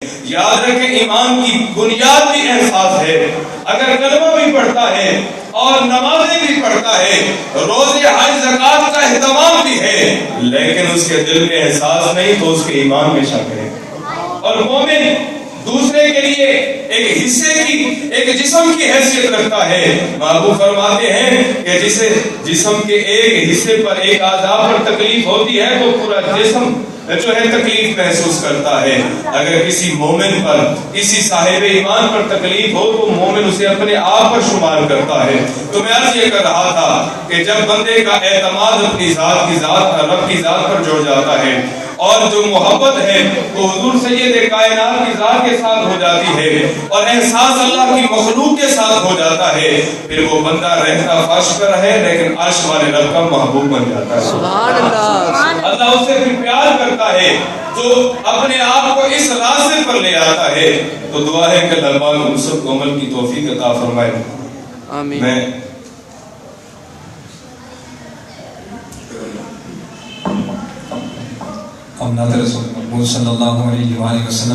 یاد رکھیں ایمان کی بنیاد بھی احساس ہے. اگر کلمہ بھی پڑھتا ہے اور نمازیں بھی پڑھتا ہے, روزے حج زکات کا اہتمام بھی ہے, لیکن اس کے دل میں احساس نہیں تو اس کے ایمان میں شک ہے. اور مومن دوسرے کے لیے ایک حصے کی, ایک جسم کی حیثیت رکھتا ہے. محبوب فرماتے ہیں کہ جسے جسم کے ایک حصے پر, ایک اعضاء پر تکلیف ہوتی ہے تو پورا جسم جو ہے تکلیف محسوس کرتا ہے. اگر کسی مومن پر, کسی صاحب ایمان پر تکلیف ہو تو مومن اسے اپنے آپ پر شمار کرتا ہے. تو میں عرض یہ کر رہا تھا کہ جب بندے کا اعتماد اپنی ذات کی ذات, رب کی ذات پر جڑ جاتا ہے اور جو محبت ہے وہ حضور سید کائنات کی ذات کے ساتھ ہو جاتی ہے اور احساس اللہ کی مخلوق کے ساتھ ہو جاتا ہے, پھر وہ بندہ رہتا فرش پر ہے لیکن عرش والے رب کا محبوب بن جاتا ہے. سبحان اللہ. اللہ اس سے پھر پیار کرتا ہے جو اپنے آپ کو اس راستے پر لے آتا ہے. تو دعا ہے کہ اللہ پاک ہم سب کو عمل کی توفیق عطا فرمائے. آمین. میں ہم ناظر رسول مقبول صلی اللہ علیہ وآلہ وسلم